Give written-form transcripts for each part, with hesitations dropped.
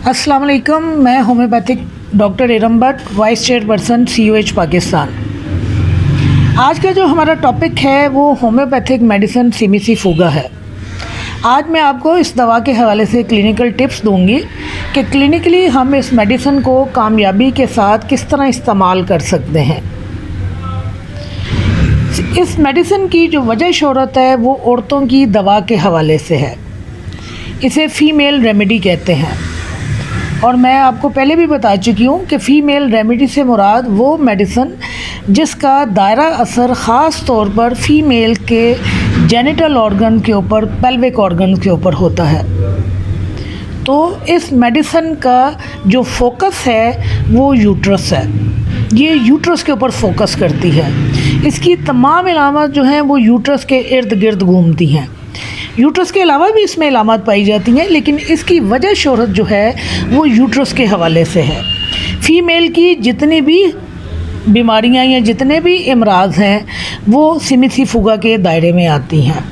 अस्सलाम वालेकुम। मैं homeopathic doctor Iram Bhatt, vice chairperson COH Pakistan. आज का जो हमारा टॉपिक है वो होम्योपैथिक मेडिसिन सिमिसी फुगा है। आज मैं आपको इस दवा के हवाले से क्लिनिकल टिप्स दूंगी कि क्लिनिकली हम इस मेडिसिन को कामयाबी के साथ किस तरह इस्तेमाल कर सकते हैं। इस मेडिसिन की जो वजह शोहरत है वो औरतों की दवा के हवाले से है। इसे फ़ीमेल रेमेडी कहते हैं और मैं आपको पहले भी बता चुकी हूँ कि फ़ीमेल रेमेडी से मुराद वो मेडिसिन जिसका दायरा असर ख़ास तौर पर फ़ीमेल के जेनिटल ऑर्गन के ऊपर, पेल्विक ऑर्गन के ऊपर होता है। तो इस मेडिसिन का जो फोकस है वो यूट्रस है। ये यूट्रस के ऊपर फोकस करती है। इसकी तमाम इलामत जो हैं वो यूट्रस के इर्द गिर्द घूमती हैं। यूट्रस के अलावा भी इसमें इलामत पाई जाती हैं, लेकिन इसकी वजह शोहरत जो है वो यूट्रस के हवाले से है। फ़ीमेल की जितनी भी बीमारियां या जितने भी इमराज़ हैं वो सिमिसी फुगा के दायरे में आती हैं।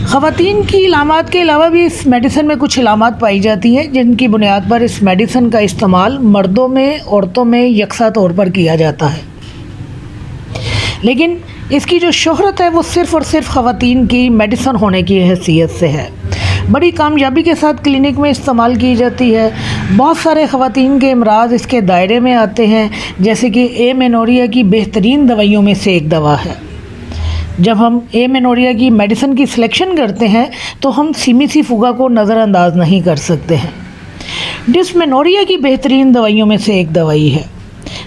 ख़वातीन की इलामत के अलावा भी इस मेडिसिन में कुछ इलामत पाई जाती हैं जिनकी बुनियाद पर इस मेडिसिन का इस्तेमाल मर्दों में, औरतों में यकसा तौर पर किया जाता है। लेकिन इसकी जो शोहरत है वो सिर्फ़ और सिर्फ ख़वातीन की मेडिसिन होने की हैसियत से है। बड़ी कामयाबी के साथ क्लिनिक में इस्तेमाल की जाती है। बहुत सारे ख़वातीन के इमराज़ इसके दायरे में आते हैं, जैसे कि एमेनोरिया की बेहतरीन दवाइयों में से एक दवा है। जब हम एमेनोरिया की मेडिसिन की सिलेक्शन करते हैं तो हम सिमिसी फुगा को नज़रअंदाज नहीं कर सकते हैं। डिस्मेनोरिया की बेहतरीन दवाइयों में से एक दवाई है।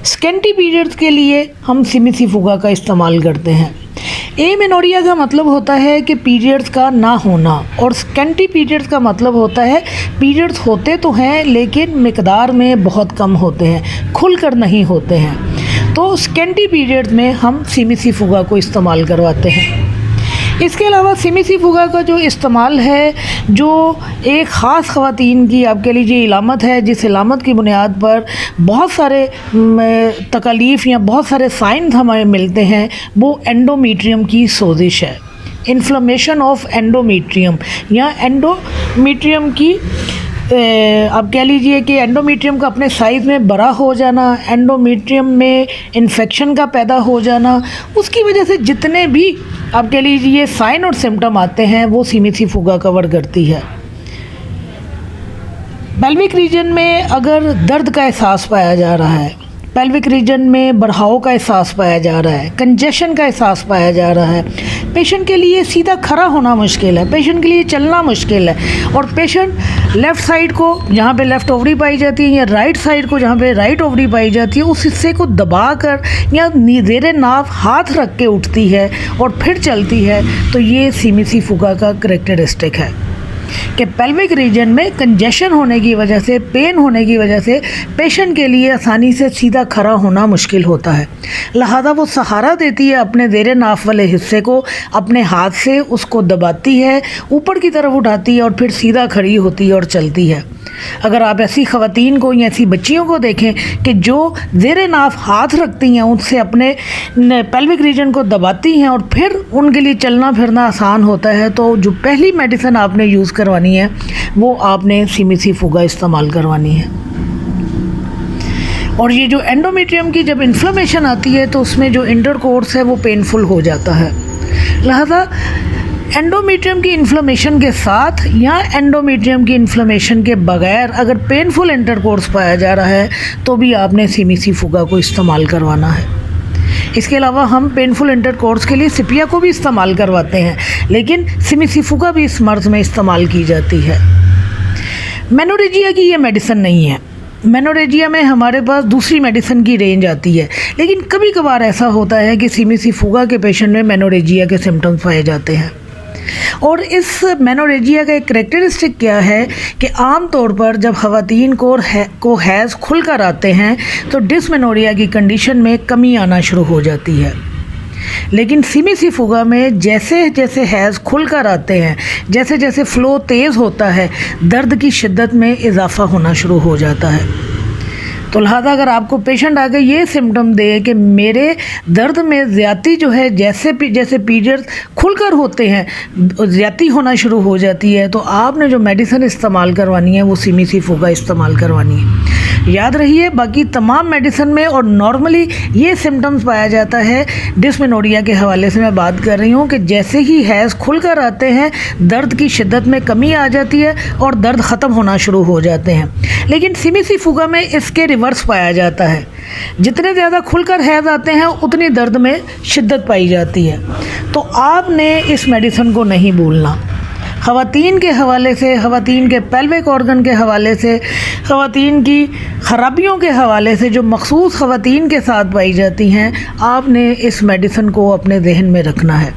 स्कैंटी पीरियड्स के लिए हम सिमिसी फुगा का इस्तेमाल करते हैं। एमेनोरिया का मतलब होता है कि पीरियड्स का ना होना, और स्कैंटी पीरियड्स का मतलब होता है पीरियड्स होते तो हैं लेकिन मिकदार में बहुत कम होते हैं, खुलकर नहीं होते हैं। तो स्कैंटी पीरियड्स में हम सिमिसी फुगा को इस्तेमाल करवाते हैं। इसके अलावा सिमिसी फुगा का जो इस्तेमाल है, जो एक ख़ास ख़वातीन की आप कह लीजिए इलामत है, जिस इलामत की बुनियाद पर बहुत सारे तकलीफ़ या बहुत सारे साइंस हमें मिलते हैं, वो एंडोमीट्रियम की सोजिश है। इन्फ्लेमेशन ऑफ एंडोमीट्रियम या एंडोमीट्रियम की आप कह लीजिए कि एंडोमीट्रियम का अपने साइज़ में बड़ा हो जाना, एंडोमीट्रियम में इन्फेक्शन का पैदा हो जाना, उसकी वजह से जितने भी आप कह लीजिए साइन और सिम्टम आते हैं वो सिमिसी फुगा कवर करती है। पेल्विक रीजन में अगर दर्द का एहसास पाया जा रहा है, पेल्विक रीजन में बढ़ाव का एहसास पाया जा रहा है, कंजेशन का एहसास पाया जा रहा है, पेशेंट के लिए सीधा खड़ा होना मुश्किल है, पेशेंट के लिए चलना मुश्किल है, और पेशेंट लेफ़्ट साइड को जहाँ पे लेफ़्ट ओवरी पाई जाती है या राइट साइड को जहाँ पे राइट ओवरी पाई जाती है, उस हिस्से को दबा कर या ज़ेरे नाफ हाथ रख के उठती है और फिर चलती है, तो ये सिमिसी फुगा का करैक्टरिस्टिक है कि पेल्विक रीजन में कंजेशन होने की वजह से, पेन होने की वजह से पेशेंट के लिए आसानी से सीधा खड़ा होना मुश्किल होता है। लिहाजा वो सहारा देती है अपने ज़ेरे नाफ वाले हिस्से को, अपने हाथ से उसको दबाती है, ऊपर की तरफ उठाती है और फिर सीधा खड़ी होती है और चलती है। अगर आप ऐसी ख़वातीन को या ऐसी बच्चियों को देखें कि जो ज़ेरे नाफ हाथ रखती हैं, उनसे अपने पेल्विक रीजन को दबाती हैं और फिर उनके लिए चलना फिरना आसान होता है, तो जो पहली मेडिसिन आपने यूज़ करवानी है वो आपने सिमिसी फुगा इस्तेमाल करवानी है। और ये जो एंडोमेट्रियम की जब इन्फ्लेमेशन आती है तो उसमें जो इंटरकोर्स है वो पेनफुल हो जाता है। लिहाजा एंडोमेट्रियम की इन्फ्लेमेशन के साथ या एंडोमेट्रियम की इन्फ्लेमेशन के बगैर अगर पेनफुल इंटरकोर्स पाया जा रहा है तो भी आपने सिमिसी फुगा को इस्तेमाल करवाना है। इसके अलावा हम पेनफुल इंटरकोर्स के लिए सिपिया को भी इस्तेमाल करवाते हैं, लेकिन सिमिसी फुगा भी इस मर्ज़ में इस्तेमाल की जाती है। मेनोरेजिया की ये मेडिसिन नहीं है। मेनोरेजिया में हमारे पास दूसरी मेडिसिन की रेंज आती है, लेकिन कभी कभार ऐसा होता है कि सिमिसी फुगा के पेशेंट में मेनोरेजिया के सिम्टम्स पाए जाते हैं। और इस मेनोरेजिया का एक करैक्टरिस्टिक क्या है कि आम तौर पर जब ख़वातीन को हैज़ खुल कर आते हैं तो डिस्मेनोरिया की कंडीशन में कमी आना शुरू हो जाती है। लेकिन सिमिसी फुगा में जैसे जैसे हैज़ खुल कर आते हैं, जैसे जैसे फ़्लो तेज़ होता है, दर्द की शिद्दत में इजाफ़ा होना शुरू हो जाता है। तो लिहाजा अगर आपको पेशेंट आके ये सिम्टम दे कि मेरे दर्द में ज़्यादती जो है जैसे पीरियड्स खुलकर होते हैं ज़्यादती होना शुरू हो जाती है, तो आपने जो मेडिसिन इस्तेमाल करवानी है वो सिमी फुगा इस्तेमाल करवानी है। याद रहिए, बाकी तमाम मेडिसिन में और नॉर्मली ये सिम्टम्स पाया जाता है। डिस्मेनोरिया के हवाले से मैं बात कर रही हूँ कि जैसे ही हैज़ खुलकर आते हैं दर्द की शिद्दत में कमी आ जाती है और दर्द ख़त्म होना शुरू हो जाते हैं। लेकिन सिमी फुगा में इसके रिवर्स पाया जाता है, जितने ज़्यादा खुलकर हैज़ आते हैं उतनी दर्द में शिद्दत पाई जाती है। तो आपने इस मेडिसिन को नहीं भूलना। ख़वातीन के हवाले से, ख़वातीन के पेल्विक ऑर्गन के हवाले से, ख़वातीन की ख़राबियों के हवाले से जो मखसूस ख़वातीन के साथ पाई जाती हैं, आपने इस मेडिसिन को अपने जहन में रखना है।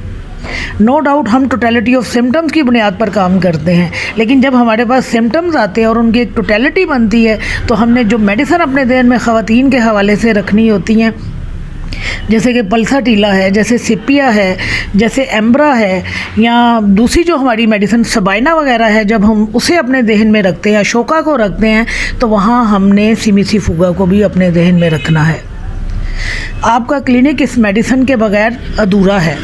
नो डाउट हम टोटलिटी ऑफ सिम्टम्स की बुनियाद पर काम करते हैं, लेकिन जब हमारे पास सिम्टम्स आते हैं और उनकी एक टोटलिटी बनती है तो हमने जो मेडिसिन अपने जहन में ख़वातीन के हवाले से रखनी होती हैं, जैसे कि पल्साटीला है, जैसे सिपिया है, जैसे एम्ब्रा है, या दूसरी जो हमारी मेडिसिन सबाइना वगैरह है, जब हम उसे अपने जहन में रखते हैं या शोका को रखते हैं तो वहाँ हमने सिमी फुगा को भी अपने जहन में रखना है। आपका क्लिनिक इस मेडिसिन के बगैर अधूरा है।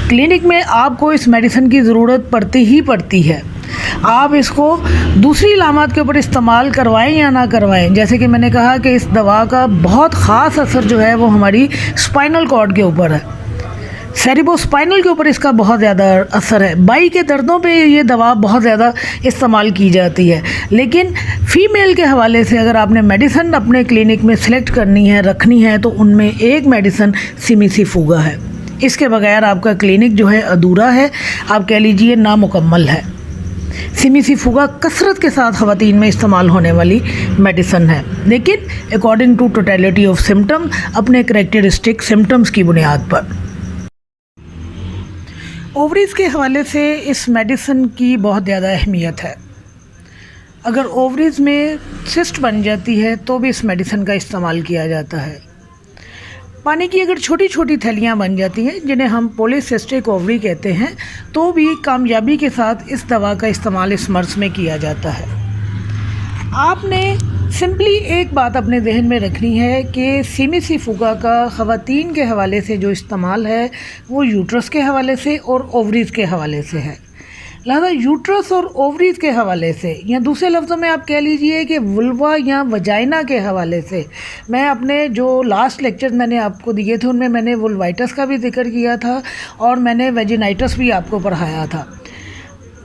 क्लिनिक में आपको इस मेडिसिन की ज़रूरत पड़ती ही पड़ती है। आप इसको दूसरी इलामात के ऊपर इस्तेमाल करवाएं या ना करवाएं, जैसे कि मैंने कहा कि इस दवा का बहुत ख़ास असर जो है वो हमारी स्पाइनल कॉर्ड के ऊपर है, सेरिब्रोस्पाइनल के ऊपर इसका बहुत ज़्यादा असर है। बाई के दर्दों पे ये दवा बहुत ज़्यादा इस्तेमाल की जाती है। लेकिन फ़ीमेल के हवाले से अगर आपने मेडिसिन अपने क्लिनिक में सिलेक्ट करनी है, रखनी है, तो उनमें एक मेडिसिन सिमी फुगा है। इसके बगैर आपका क्लिनिक जो है अधूरा है, आप कह लीजिए नामुकम्मल है। सिमी फुगा कसरत के साथ ख़वातीन में इस्तेमाल होने वाली मेडिसिन है, लेकिन according to totality of symptom, अपने करैक्टरिस्टिक सिम्टम्स की बुनियाद पर। ओवरीज़ के हवाले से इस मेडिसिन की बहुत ज़्यादा अहमियत है। अगर ओवरीज़ में सिस्ट बन जाती है तो भी इस मेडिसिन का इस्तेमाल किया जाता है। पानी की अगर छोटी छोटी थैलियाँ बन जाती हैं, जिन्हें हम पॉलीसिस्टिक ओवरी कहते हैं, तो भी कामयाबी के साथ इस दवा का इस्तेमाल इस मर्ज़ में किया जाता है। आपने सिंपली एक बात अपने जहन में रखनी है कि सिमी फुगा का ख़वातीन के हवाले से जो इस्तेमाल है वो यूट्रस के हवाले से और ओवरीज़ के हवाले से है। लिहाजा यूट्रस और ओवरीज़ के हवाले से, या दूसरे लफ्ज़ों में आप कह लीजिए कि वुल्वा या वजाइना के हवाले से, मैं अपने जो लास्ट लेक्चर मैंने आपको दिए थे उनमें मैंने वुल्वाइटिस का भी जिक्र किया था और मैंने वेजिनाइटिस भी आपको पढ़ाया था।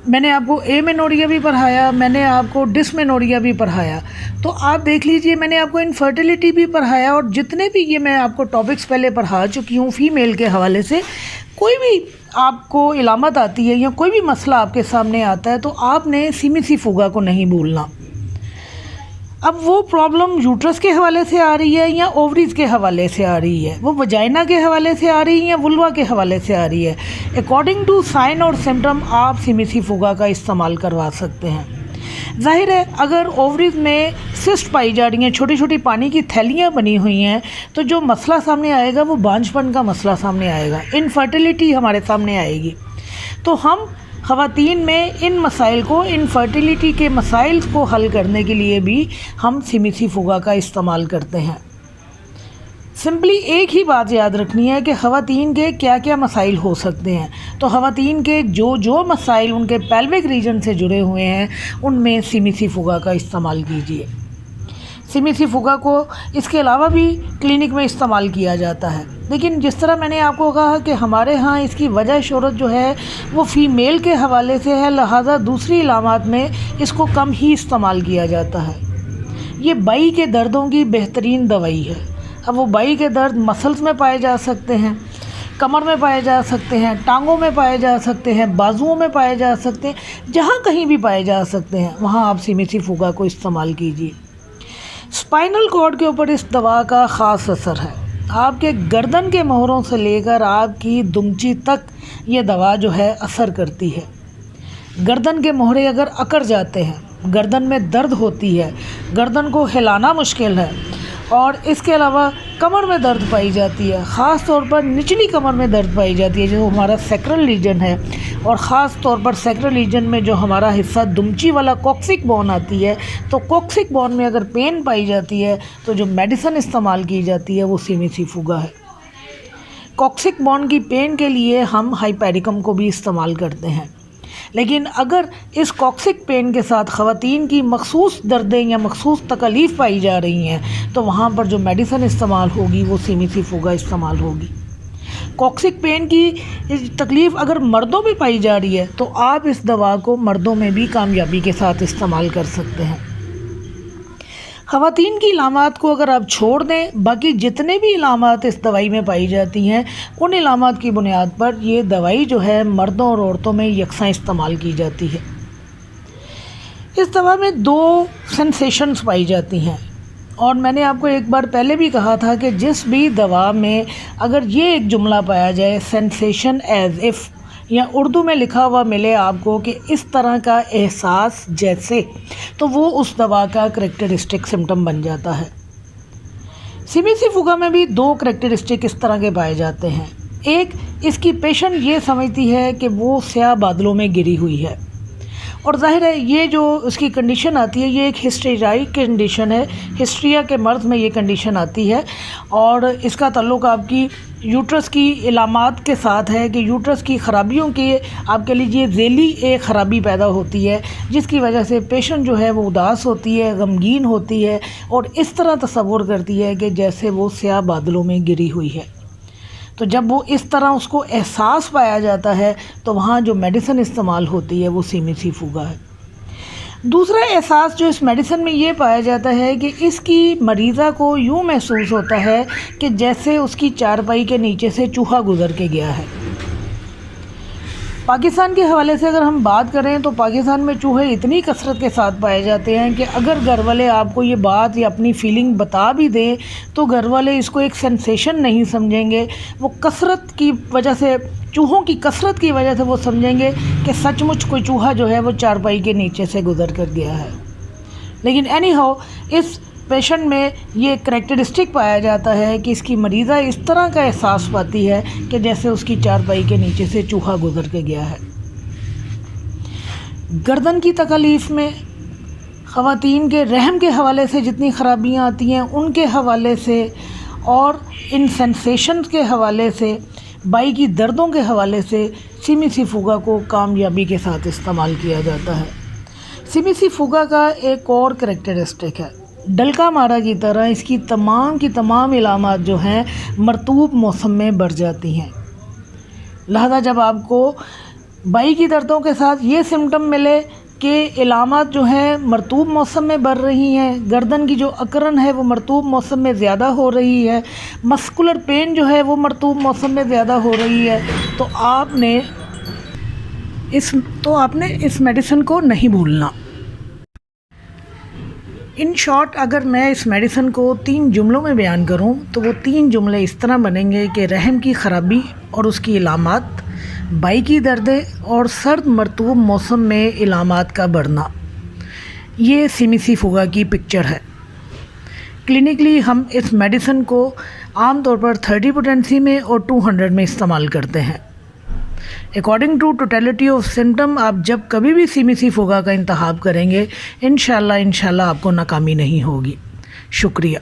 मैंने आपको एमेनोरिया भी पढ़ाया, मैंने आपको डिस्मेनोरिया भी पढ़ाया। तो आप देख लीजिए, मैंने आपको इनफर्टिलिटी भी पढ़ाया, और जितने भी ये मैं आपको टॉपिक्स पहले पढ़ा चुकी हूँ फीमेल के हवाले से, कोई भी आपको इलामत आती है या कोई भी मसला आपके सामने आता है तो आपने सिमी फुगा को नहीं भूलना। अब वो प्रॉब्लम यूट्रस के हवाले से आ रही है या ओवरीज़ के हवाले से आ रही है, वो वजाइना के हवाले से आ रही है या वुल्वा के हवाले से आ रही है, अकॉर्डिंग टू साइन और सिम्टम आप सिमी फुगा का इस्तेमाल करवा सकते हैं। ज़ाहिर है, अगर ओवरीज़ में सिस्ट पाई जा रही हैं, छोटी छोटी पानी की थैलियाँ बनी हुई हैं, तो जो मसला सामने आएगा वो बांझपन का मसला सामने आएगा, इनफर्टिलिटी हमारे सामने आएगी। तो हम ख़वातीन में इन मसाइल को, इनफर्टिलिटी के मसाइल को हल करने के लिए भी हम सिमी फुगा का इस्तेमाल करते हैं। सिंपली एक ही बात याद रखनी है कि ख़वातीन के क्या क्या मसाइल हो सकते हैं। तो ख़वातीन के जो मसाइल उनके पेल्विक रीजन से जुड़े हुए हैं उनमें सिमी फुगा का इस्तेमाल कीजिए। सिमी फुगा को इसके अलावा भी क्लिनिक में इस्तेमाल किया जाता है, लेकिन जिस तरह मैंने आपको कहा कि हमारे यहाँ इसकी वजह शोहरत जो है वो फ़ीमेल के हवाले से है, लिहाजा दूसरी इलामात में इसको कम ही इस्तेमाल किया जाता है। ये बाई के दर्दों की बेहतरीन दवाई है। अब वो बाई के दर्द मसल्स में पाए जा सकते हैं, कमर में पाए जा सकते हैं, टांगों में पाए जा सकते हैं, बाजुओं में पाए जा सकते हैं, जहाँ कहीं भी पाए जा सकते हैं वहाँ आप सिमी फुगा को इस्तेमाल कीजिए। स्पाइनल कॉर्ड के ऊपर इस दवा का ख़ास असर है। आपके गर्दन के मोहरों से लेकर आपकी दुमची तक ये दवा जो है असर करती है। गर्दन के मोहरे अगर अकड़ जाते हैं, गर्दन में दर्द होती है, गर्दन को हिलाना मुश्किल है, اور اس کے علاوہ کمر میں درد پائی جاتی ہے، خاص طور پر نچلی کمر میں درد پائی جاتی ہے جو ہمارا سیکرل ریجن ہے، اور خاص طور پر سیکرل ریجن میں جو ہمارا حصہ دمچی والا کوکسک بون آتی ہے، تو کوکسک بون میں اگر پین پائی جاتی ہے تو جو میڈیسن استعمال کی جاتی ہے وہ سیمیسیفوگا ہے۔ کوکسک بون کی پین کے لیے ہم ہائپیریکم کو بھی استعمال کرتے ہیں، لیکن اگر اس کوکسک پین کے ساتھ خواتین کی مخصوص دردیں یا مخصوص تکالیف پائی جا رہی ہیں تو وہاں پر جو میڈیسن استعمال ہوگی وہ سیمیسیفوگا استعمال ہوگی۔ کوکسک پین کی تکلیف اگر مردوں میں پائی جا رہی ہے تو آپ اس دوا کو مردوں میں بھی کامیابی کے ساتھ استعمال کر سکتے ہیں۔ خواتین کی علامات کو اگر آپ چھوڑ دیں، باقی جتنے بھی علامات اس دوائی میں پائی جاتی ہیں ان علامات کی بنیاد پر یہ دوائی جو ہے مردوں اور عورتوں میں یکساں استعمال کی جاتی ہے۔ اس دوا میں 2 سینسیشنز پائی جاتی ہیں، اور میں نے آپ کو ایک بار پہلے بھی کہا تھا کہ جس بھی دوا میں اگر یہ ایک جملہ پایا جائے سینسیشن ایز اف، یا اردو میں لکھا ہوا ملے آپ کو کہ اس طرح کا احساس جیسے، تو وہ اس دوا کا کریکٹرسٹک سمٹم بن جاتا ہے۔ سیمیسیفوگا میں بھی 2 کریکٹرسٹک اس طرح کے پائے جاتے ہیں۔ ایک، اس کی پیشنٹ یہ سمجھتی ہے کہ وہ سیاہ بادلوں میں گری ہوئی ہے، اور ظاہر ہے یہ جو اس کی کنڈیشن آتی ہے یہ ایک ہسٹیریائی کنڈیشن ہے، ہسٹریا کے مرض میں یہ کنڈیشن آتی ہے، اور اس کا تعلق آپ کی یوٹرس کی علامات کے ساتھ ہے کہ یوٹرس کی خرابیوں کے آپ کہہ لیجیے ذیلی ایک خرابی پیدا ہوتی ہے، جس کی وجہ سے پیشنٹ جو ہے وہ اداس ہوتی ہے، غمگین ہوتی ہے، اور اس طرح تصور کرتی ہے کہ جیسے وہ سیاہ بادلوں میں گری ہوئی ہے۔ تو جب وہ اس طرح اس کو احساس پایا جاتا ہے تو وہاں جو میڈیسن استعمال ہوتی ہے وہ سیمیسیفوگا ہے۔ دوسرا احساس جو اس میڈیسن میں یہ پایا جاتا ہے کہ اس کی مریضہ کو یوں محسوس ہوتا ہے کہ جیسے اس کی چارپائی کے نیچے سے چوہا گزر کے گیا ہے۔ پاکستان کے حوالے سے اگر ہم بات کریں تو پاکستان میں چوہے اتنی کثرت کے ساتھ پائے جاتے ہیں کہ اگر گھر والے آپ کو یہ بات یا اپنی فیلنگ بتا بھی دیں تو گھر والے اس کو ایک سینسیشن نہیں سمجھیں گے، وہ کثرت کی وجہ سے، چوہوں کی کثرت کی وجہ سے وہ سمجھیں گے کہ سچ مچ کوئی چوہا جو ہے وہ چارپائی کے نیچے سے گزر کر گیا ہے۔ لیکن اینی ہاؤ اس پیشنٹ میں یہ کریکٹرسٹک پایا جاتا ہے کہ اس کی مریضہ اس طرح کا احساس پاتی ہے کہ جیسے اس کی چارپائی کے نیچے سے چوہا گزر کے گیا ہے۔ گردن کی تکالیف میں خواتین کے رحم کے حوالے سے جتنی خرابیاں آتی ہیں ان کے حوالے سے، اور ان سینسیشنز کے حوالے سے، بائی کی دردوں کے حوالے سے سیمیسیفوگا کو کامیابی کے ساتھ استعمال کیا جاتا ہے۔ سیمیسیفوگا کا ایک اور کریکٹرسٹک ہے، ڈلکا مارا کی طرح اس کی تمام علامات جو ہیں مرطوب موسم میں بڑھ جاتی ہیں۔ لہذا جب آپ کو بائی کی دردوں کے ساتھ یہ سمٹم ملے کہ علامات جو ہیں مرطوب موسم میں بڑھ رہی ہیں، گردن کی جو اکرن ہے وہ مرطوب موسم میں زیادہ ہو رہی ہے، مسکولر پین جو ہے وہ مرطوب موسم میں زیادہ ہو رہی ہے، تو آپ نے اس میڈیسن کو نہیں بھولنا۔ ان شارٹ اگر میں اس میڈیسن کو 3 جملوں میں بیان کروں تو وہ 3 جملے اس طرح بنیں گے کہ رحم کی خرابی اور اس کی علامات، بائی کی دردیں اور سرد مرطوب موسم میں علامات کا بڑھنا۔ یہ سیمیسیفوگا کی پکچر ہے۔ کلینکلی ہم اس میڈیسن کو عام طور پر 30 پوٹینسی میں اور 200 میں استعمال کرتے ہیں۔ According to totality of symptom آپ جب کبھی بھی سیمیسیفوگا کا انتخاب کریں گے انشاءاللہ آپ کو ناکامی نہیں ہوگی۔ شکریہ۔